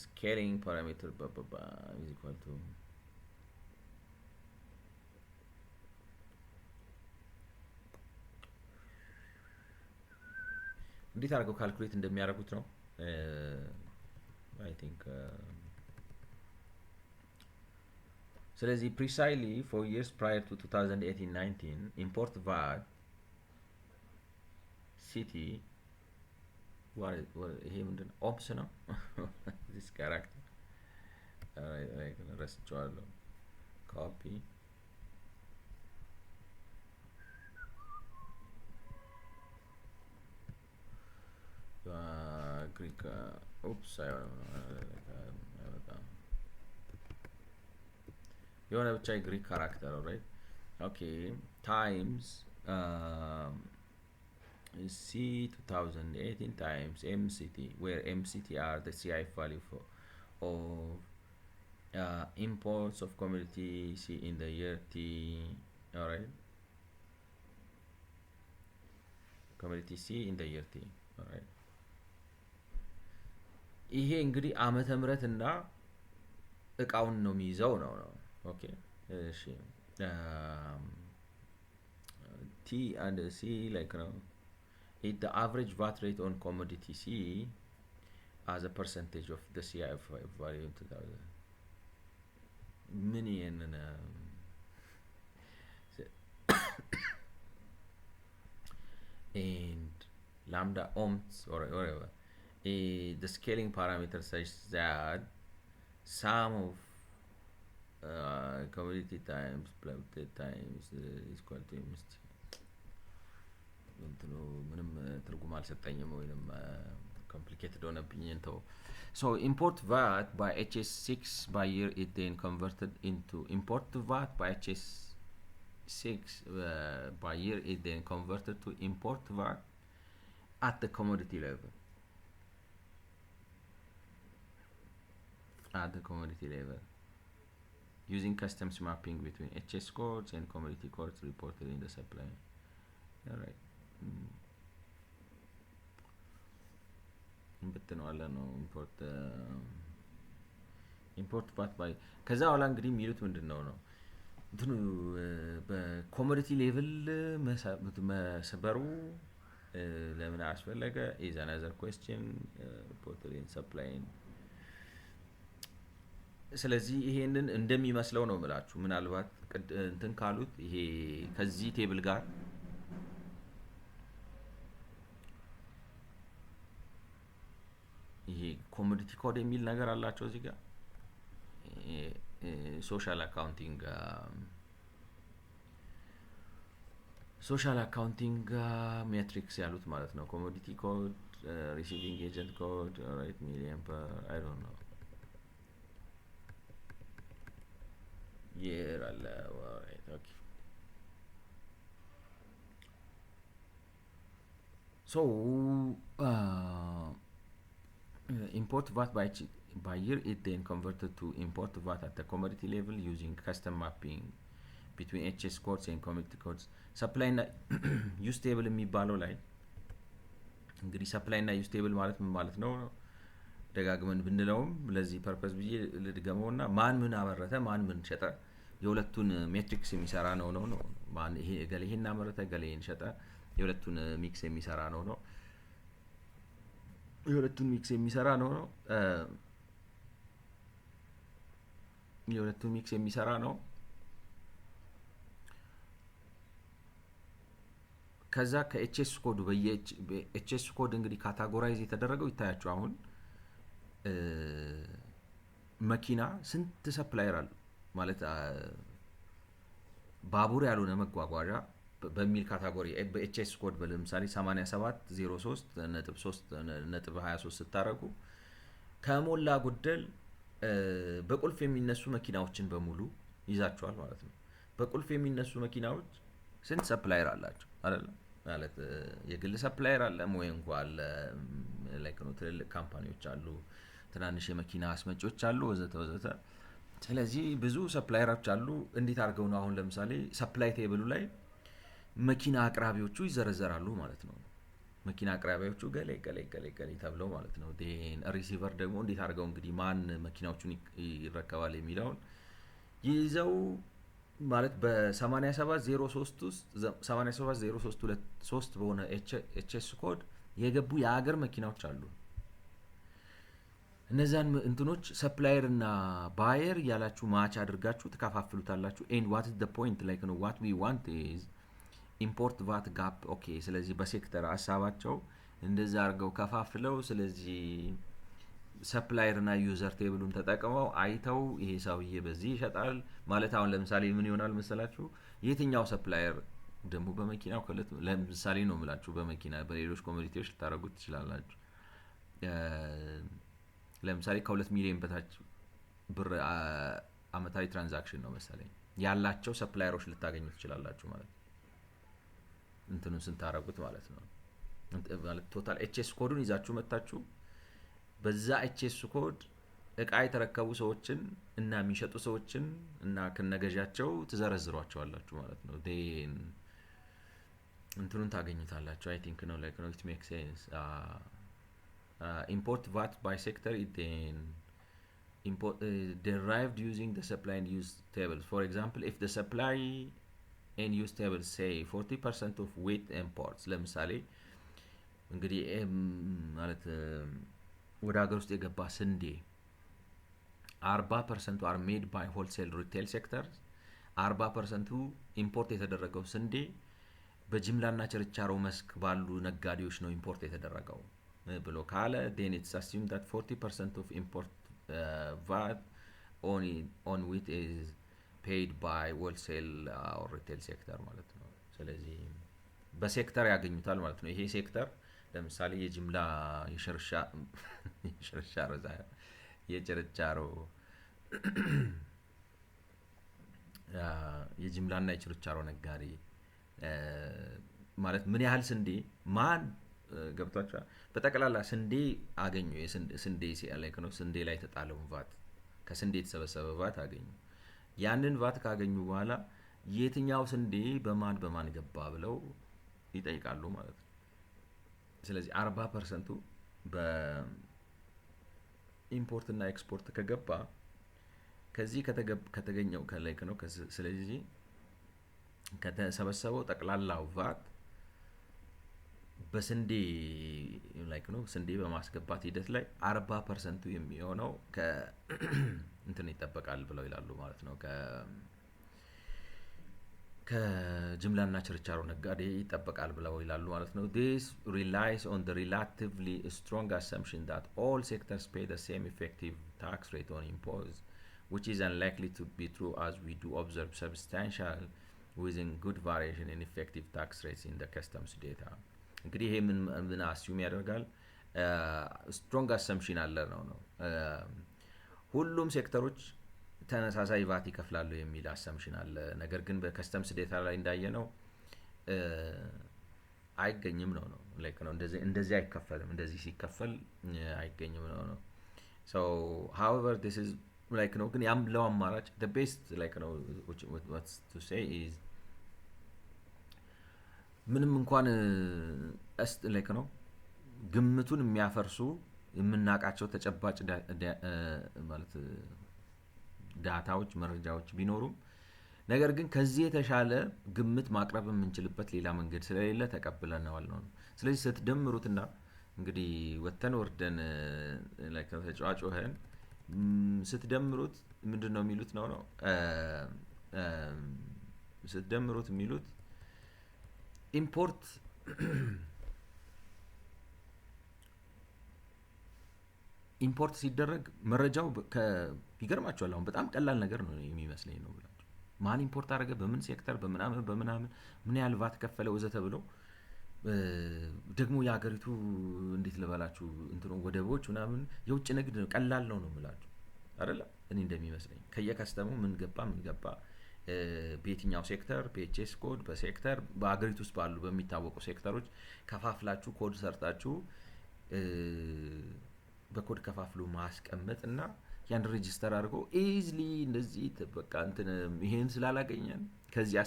scaling parameter blah blah blah is equal to እንዴት አድርገው ካልኩሌት እንደሚያደርጉት ነው I think ስለዚህ precisely 4 years prior to 2018-19 import VAT city ይሄ ምንድን ነው ኦፕስ ነው this character ረስቼዋለሁ ኮፒ Greek oops የሆነ ብቻ የግሪክ ካራክተር right okay times C 2018 times MCT where MCT are the CIF value of imports of commodity C in the year T alright ኮሞዲቲ ሲ ኢን ዘ የር ቲ ኦልራይት። ይሄ እንግዲህ ዓመተ ምህረት እና እቃውን ነው የሚይዘው ነው። ኦኬ እሺ ቲ and C like it the average VAT rate on commodity C as a percentage of the CIF value in 2000 ምን ይሄንን and lambda ohms or whatever the scaling parameter such that sum of commodity times plotted times is equal to እንትኑ ምንም ትርጉም አልሰጠኝም ወይንም complicated ሆነብኝ እንተው። So import VAT by HS6 by year it then converted into import VAT by HS6 by year it then converted to import VAT at the commodity level. At the commodity level. Using customs mapping between HS codes and commodity codes reported in the supply. Alright. እንበትነዋለን ነው ኢምፖርት ቫት ባይ ከዛ በኋላ እንግዲህ የሚሉት ምንድነው ነው እንትኑ በኮሞዲቲ ሌቭል መሰበሩ ለምን አስፈለገ is another question reported in supply. ስለዚህ ይሄንን እንደሚመስለው ነው የምላችሁ ምናልባት እንትን ካሉት ይሄ ከዚህ ቴብል ጋር ይሄ ኮሞዲቲ ኮድ የሚል ነገር አላቸው እዚህ ጋር ሶሻል አካውንቲንግ ሜትሪክስ ያሉት ማለት ነው። ኮሞዲቲ ኮድ ሪሲቪንግ ኤጀንት ኮድ ራይት ሚሊየን ፐር አይ ዶንት ኖ year alla right okay. So import VAT by year it then converted to import VAT at the commodity level using custom mapping between HS codes and commodity codes. Supply እና use table የሚባለው ላይ እንግዲህ supply እና use table ማለት ምን ማለት ነው ደጋግመን ብንለውም ለዚህ ፐርፐስ ብዬ ልድገመውና ማን ምን አመረተ ማን ምን ሸጠ የሁለቱን ሜትሪክስ የሚሰራ ነው ማን ይሄ ገለ ይሄን አመረተ ገለ ይሄን ሸጠ የሁለቱን ሚክስ የሚሰራ ነው የሁለቱን ሚክስ የሚሰራ ነው የሁለቱን ሚክስ የሚሰራ ነው። ከዛ ከኤችኤስ ኮድ በኤችኤስ ኮድ እንግዲህ ካታጎራይዝ የተደረገው ይታያችሁ አሁን መኪና ስንት ሰፕላየር አለ ማለት ባቡር ያልሆነ መጓጓዣ በሚል ካታጎሪ በኤችኤስ ኮድ ለምሳሌ 8703.3.23 ስታረጉ ከሞላ ጎደል በቁልፍ የሚነሱ መኪናዎችን በሙሉ ይዛቸዋል ማለት ነው። በቁልፍ የሚነሱ መኪናዎች ስንት ሰፕላየር አላቸው አይደል ማለት የግል ሰፕላየር አለ ወይ እንኳን አለ ላይክ ነው ትልልቅ ካምፓኒዎች አሉ ትናንሽ የመኪና አስመጪዎች አሉ ወዘተ ስለዚህ ብዙ ሰፕላየሮች አሉ። እንዴት አድርገው ነው አሁን ለምሳሌ ሰፕላይ ቴብሉ ላይ መኪና አቅራቢዎቹ ይዘረዘራሉ ማለት ነው። መኪና አቅራቢዎቹ ገሌ ተብለው ማለት ነው። ዴን ሪሲቨር ደግሞ እንዴት አድርገው እንግዲህ ማን መኪናዎቹን ይረከባል የሚለውን ይዘው ማለት በ8703 ውስጥ 870323 በሆነ ኤችኤስ ኮድ የገቡ የሀገር መኪናዎች አሉ። እነዛን እንትኖች ሰፕላየር እና ባየር ያላችሁ ማች አድርጋችሁ ተካፋፍሉታላችሁ and what is the point like no what we want is import VAT gap okay ስለዚህ በሴክተር ሐሳባቸው እንደዛ አድርገው ከፋፍለው ስለዚህ ሰፕላየር እና ዩዘር ቴብሉን ተጠቅመው አይተው ይሄ ሰውዬ በዚህ ይሸጣል ማለት አሁን ለምሳሌ ምን ይሆናል መሰላችሁ የትኛው ሰፕላየር ደግሞ በመኪናው ከለት ለምሳሌ ነው የምላችሁ በመኪና በሌሎች ኮሞዲቲዎች ልታረጉት ትችላላችሁ ለምሳሌ ከ2 ሚሊዮን በታች ብር አመታዊ ትራንዛክሽን ነው መሰለኝ ያላቸው ሰፕላየሮች ልታገኙ ትችላላችሁ ማለት እንትኑን ስንታረጉት ማለት ነው ማለት ቶታል ኤችኤስ ኮዱን ይዛችሁ መጣችሁ በዛ ኤችኤስ ኮድ እቃ የተረከቡ ሰዎችን እና የሚሸጡ ሰዎችን እና ከነገጃቸው ትዘረዝሯቸዋላችሁ ማለት ነው ዴን እንትኑን ታገኙታላችሁ። አይ ቲንክ ነው ላይክ ነው ኢት ሜክ ሴንስ import VAT by sector it then derived using the supply and use tables. For example, if the supply and use tables say 40% of wheat imports ለምሳሌ እንግዲህ ማለት ወደ ሀገር ውስጥ የገባ ስንዴ 40% are made by wholesale retail sectors 40% ኢምፖርት የተደረገው ስንዴ በጅምላና ችርቻሮ መስክ ባሉ ነጋዴዎች ነው ኢምፖርት የተደረገው ብሎ ካለ then it's assumed that 40% of import VAT on wheat is paid by wholesale or retail sector ማለት ነው። ስለዚህ በሴክተር ያገኙታል ማለት ነው። ይሄ ሴክተር ለምሳሌ የጅምላ የችርቻሮ የጅምላና የችርቻሮ ነጋዴ ማለት ምን ያህል ስንዴ ማን ገብቷቸዋል። በጠቅላላ ስንዴ አገኙ። የስንዴ ሲያለክ ነው ስንዴ ላይ ተጣለው ቫት ከስንዴ የተሰበሰበ ቫት አገኙ። ያንን ቫት ካገኙ በኋላ የትኛው ስንዴ በማን ገባ ብለው ይጠይቃሉ ማለት ነው። ስለዚህ 40% በኢምፖርት እና ኤክስፖርት ከገባ ከዚህ ከተገኘው ከላይክ ነው። ስለዚህ ከተሰበሰበው ጠቅላላው ቫት በስንዴ ላይክ ነው ስንዴ በማስገባት ሂደት ላይ 40% የሚሆነው እንትን ይጠበቃል ብለው ይላሉ ማለት ነው። ከጅምላና ችርቻሮ ነጋዴ ይጠበቃል ብለው ይላሉ ማለት ነው። This relies on the relatively strong assumption that all sectors pay the same effective tax rate on imports, which is unlikely to be true as we do observe substantial within good variation in effective tax rates in the customs data. እንግዲህ ይሄ ምን አስዩም ያደርጋል? ስትሮንግ አሰምፕሽን አለ ነው ሁሉም ሴክተሮች ተመሳሳይ ቫት ይከፍላሉ የሚል አሰምፕሽን አለ። ነገር ግን በከስተምስ ዴታ ላይ እንዳየነው አይገኝም ነው ላይክ ነው እንደዚህ አይከፈልም። እንደዚህ ሲከፈል አይገኝም ነው so however this is like ነው ግን ያምለው አማራጭ the best like ነው what's to say is ምንም እንኳን like ነው ግምቱን የሚያፈርሱ የምናቃቸው ተጨባጭ ማለት ዳታዎች መረጃዎች ቢኖሩም ነገር ግን ከዚህ የተሻለ ግምት ማቅረብ የምንችልበት ሌላ መንገድ ስለሌለ ተቀብለናል ነው። ስለዚህ ስትደምሩትና እንግዲህ ወተን ወርደን like ተጫዋቾህን ስትደምሩት ምንድነው የሚሉት ነው ስትደምሩት የሚሉት ኢምፖርት ኢምፖርት ሲደረግ መረጃው ይገርማችኋል። አሁን በጣም ቀላል ነገር ነው የሚመስለኝ ነው ብላችሁ ማን ኢምፖርት አደረገ በምን ሴክተር በምናምን ምን ያህል ቫት ከፈለ ወዘተ ብለው ደግሞ የሀገሪቱ እንዴት ልበላችሁ እንትኑ ወደቦች ምናምን የውጭ ንግድ ቀላል ነው የምላችሁ አይደለ? እኔ እንደሚመስለኝ ከየከስተሙ ምን ገባ በየትኛው ሴክተር ፒኤችኤስ ኮድ በሴክተር በአገሪቱ ውስጥ ባሉ በሚታወቁ ሴክተሮች ከፋፍላችሁ ኮድ ሰርታችሁ በኮድ ከፋፍሉ ማስቀመጥና ያን ሬጂስተር አድርጎ ኢዚሊ እንደዚህ በቃ እንትን ይሄን ስላላገኘን ከዚህ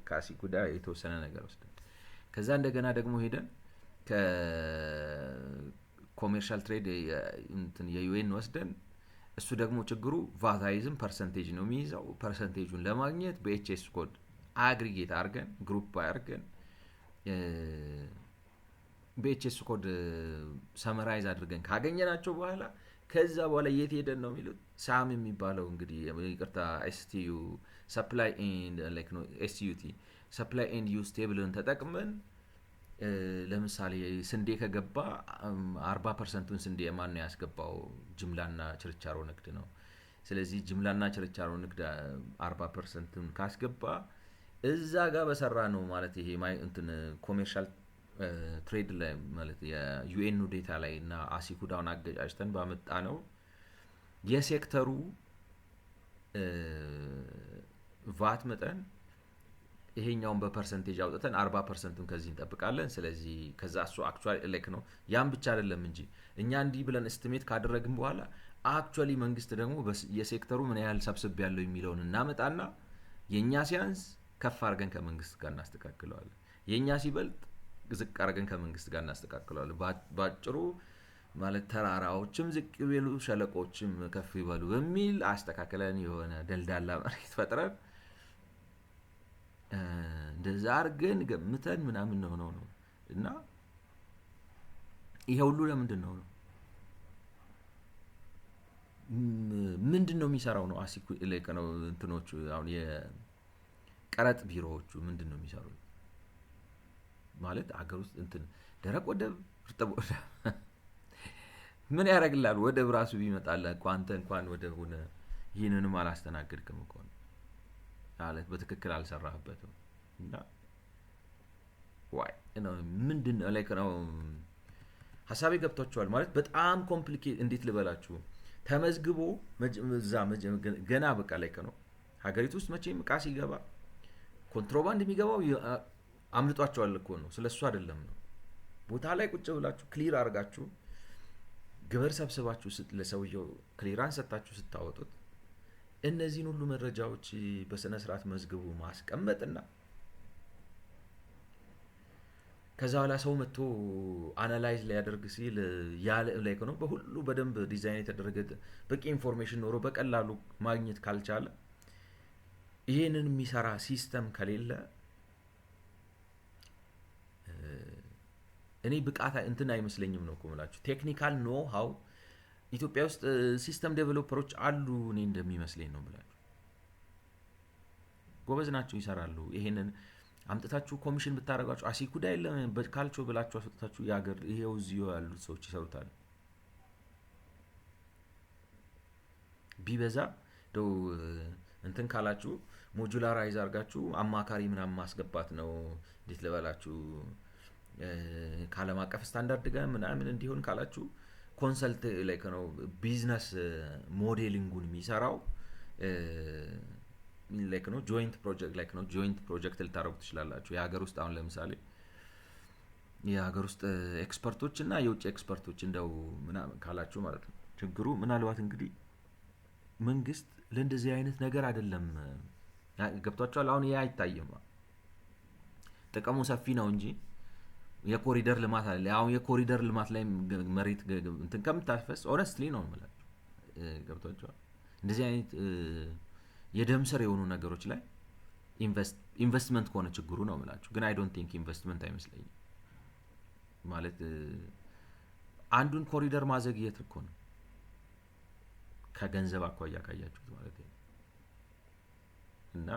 ከአሲኩዳ የተወሰነ ነገር ወስደን ከዛ እንደገና ደግሞ ሄደን ከኮሜርሻል ትሬድ እንትን የዩኤን ወስደን እሱ ደግሞ ችግሩ ቫታይዝም ፐርሰንቴጅ ነው የሚይዘው። ፐርሰንቴጁን ለማግኘት በኤችኤስ ኮድ አግሪጌት አድርገን ግሩፕ አድርገን በኤችኤስ ኮድ ሰመራይዝ አድርገን ካገኘናቸው በኋላ ከዛ በኋላ የት ሄደን ነው የሚሉት ሳም የሚባለው እንግዲህ ይቅርታ ኤስቲዩ ሰፕላይ ኤንድ ላይክ ነው ኤስዩቲ ሰፕላይ ኤንድ ዩዝ ቴብልን ተጠቅመን ለምሳሌ ስንዴ ከገባ 40%ን ስንዴ ማን ነው ያስገባው? ጅምላና ችርቻሮ ንግድ ነው። ስለዚህ ጅምላና ችርቻሮ ንግድ 40%ን ካስገባ እዛ ጋር በሰራ ነው ማለት ይሄ እንትን ኮሜርሻል ትሬድ ላይ ማለት የዩኤን ዴታ ላይ እና አሲኩዳውን አገጫጭተን ባመጣ ነው የሴክተሩ ቫት መጠን ይሄኛውን በፐርሰንቴጅ አውጥተን 40%ን ከዚህ እንጠብቃለን። ስለዚህ ከዛ እሱ አክቹአሊ ላይክ ነው ያን ብቻ አይደለም እንጂ እኛ እንዲህ ብለን ኤስቲሜት ካደረግን በኋላ አክቹአሊ መንግስት ደግሞ የሴክተሩ ምን ያህል ሰብስብ ያለው የሚለውን እናመጣና የኛ ሲያንስ ከፍ አድርገን ከመንግስት ጋር እናስተካክለዋለን። የኛ ሲበልጥ ዝቅ አድርገን ከመንግስት ጋር እናስተካክለዋለን። ባጭሩ ማለት ተራራዎችም ዝቅ ይበሉ ሸለቆችም ከፍ ይበሉ በሚል አስተካክለን የሆነ ደልዳላ መሬት ፈጥረን እንደዛ አድርገን ገምተን ምናምን ነው እና ይሄ ሁሉ ለምንድን ነው ምንድነው የሚሰራው ነው አሲኩ ላይክ ነው እንትኖቹ አሁን የቀረጥ ቢሮዎቹ ምንድነው የሚሰሩት ማለት አገር ውስጥ እንትን ደረቅ ወደብ እርጥብ ወደብ ምን ያደርግላል ወደብ ራሱ ቢመጣል እኮ አንተ እንኳን ወደብ ሆነ ይሄንንም አላስተናግድክም እኮ ማለት በትክክል አልሰራህበትም እና ዋይ ነው ምንድነው ላይክ ነው ሐሳቤ ገብቷቸዋል ማለት በጣም ኮምፕሊኬት እንዴት ልበላችሁ ተመዝግቦ ገና በቃ ላይክ ነው ሀገሪቱ ውስጥ መቼም ዕቃ ሲገባ ኮንትሮባንድ የሚገባው አምልጧቸዋል እኮ ነው ስለሱ አይደለም ነው ቦታ ላይ ቁጭ ብላችሁ ክሊር አድርጋችሁ ግብር ሰብስባችሁ ለሰውየው ክሊራንስ ሰጣችሁ ስታወጡት እነዚህን ሁሉ መረጃዎች በስነ ስርዓት መዝግቡ ማስቀመጥና ከዛ በኋላ ሰው መጥቶ አናላይዝ ሊያደርግ ሲል ያለ ላይክ ነው በሁሉ በደንብ ዲዛይን የተደረገ በቂ ኢንፎርሜሽን ኖሮ በቀላሉ ማግኘት ካልቻለ ይሄንን የሚሰራ ሲስተም ከሌለ እኔ ብቃት እንትን አይመስለኝም ነው ቆምላችሁ ቴክኒካል ኖ ሃው ኢትዮጵያ ውስጥ ሲስተም ዴቨሎፐሮች አሉ እኔ እንደሚመስለኝ ነው ብላችሁ ጎበዝ ናቸው ይሰራሉ ይሄንን አምጥታችሁ ኮሚሽን ብታረጋችሁ አሲኩዳ የለም በካልቾ ብላችሁ አስወጣችሁ ያገር ይሄው እዚሁ ያሉት ሰዎች ይሰሩታል ቢበዛ ዶ እንትን ካላችሁ ሞጁላራይዝ አርጋችሁ አማካሪ ምናምን ማስገባት ነው እንዴት ልበላችሁ ካለም አቀፍ ስታንዳርድ ጋር ምናምን እንዲሆን ካላችሁ ኮንሰልት ላይክ ነው ቢዝነስ ሞዴሊንጉን የሚሰራው ላይክ ነው ጆይንት ፕሮጀክት ላይክ ነው ጆይንት ፕሮጀክት ልታረጉት ትችላላችሁ የሀገር ውስጥ አሁን ለምሳሌ የሀገር ውስጥ ኤክስፐርቶች እና የውጭ ኤክስፐርቶች እንደው ምናምን ካላችሁ ማለት ነው ችግሩ ምናልባት እንግዲህ መንግስት ለእንደዚህ አይነት ነገር አይደለም ገብቷቸዋል አሁን ይሄ አይታየም ጥቅሙ ሰፊ ነው እንጂ የኮሪደር ልማት አለ አሁን የኮሪደር ልማት ላይ መሬት እንትን ከምታፈስ ኦነስትሊ ነው ማለት ገብቷቸዋል እንደዚህ አይነት የደም ስር የሆኑ ነገሮች ላይ ኢንቨስትመንት ከሆነ ችግሩ ነው ማለት ግን አይ ዶንት ቲንክ ኢንቨስትመንት አይመስለኝም ማለት አንዱን ኮሪደር ማዘግየት እኮ ነው ከገንዘብ አኳያ ካያችሁት ማለት ነው እና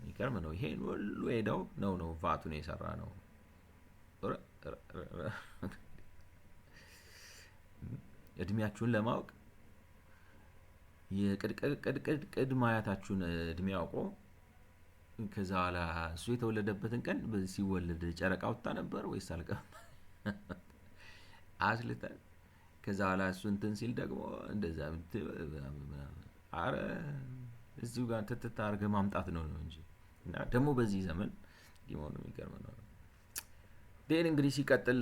ይገርም ነው ይሄን ሁሉ ሄደው ነው ቫቱን የሰራ ነው እድሜያችሁን ለማወቅ የቅድቅድ ማያታችሁን እድሜ አውቆ ከዛ በኋላ እሱ የተወለደበትን ቀን ሲወለድ ጨረቃ ወጣ ነበር ወይስ አልቀም አስልተን ከዛ በኋላ እሱ እንትን ሲል ደግሞ እንደዛ አረ እዚሁ ጋር ተተታርገ ማምጣት ነው እንጂ እና ደግሞ በዚህ ዘመን ዲሞኑ የሚገርም ነው ዴን እንግዲህ ሲቀጥል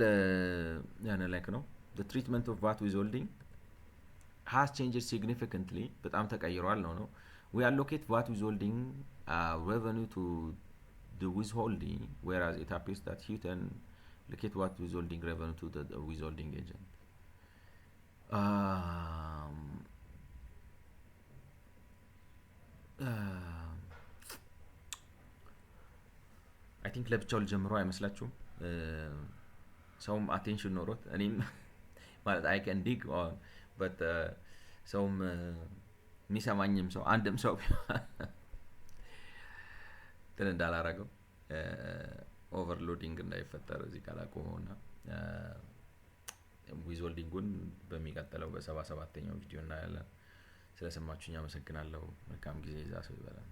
ያነ ላይክ ነው the treatment of VAT withholding has changed significantly በጣም ተቀይሯል ነው we allocate VAT withholding revenue to the withholding whereas it appears that Houghton allocate VAT withholding revenue to the withholding agent አይ ቲንክ ለብቻው ልጀምረው አይመስላችሁም ሰውም አቴንሽን ኖሮት እኔም ማለት አይ ካን ዲግ ኦን በት ሰውም የሚሰማኝም ሰው አንድም ሰው እንትን እንዳላረገው ኦቨርሎዲንግ እንዳይፈጠር እዚህ ጋር አቆመውና ዊዝሆልዲንጉን በሚቀጥለው በ77ኛው ቪዲዮ እናያለን ስለሰማችሁኝ አመሰግናለሁ መልካም ጊዜ ይዛ ሰው ይበላል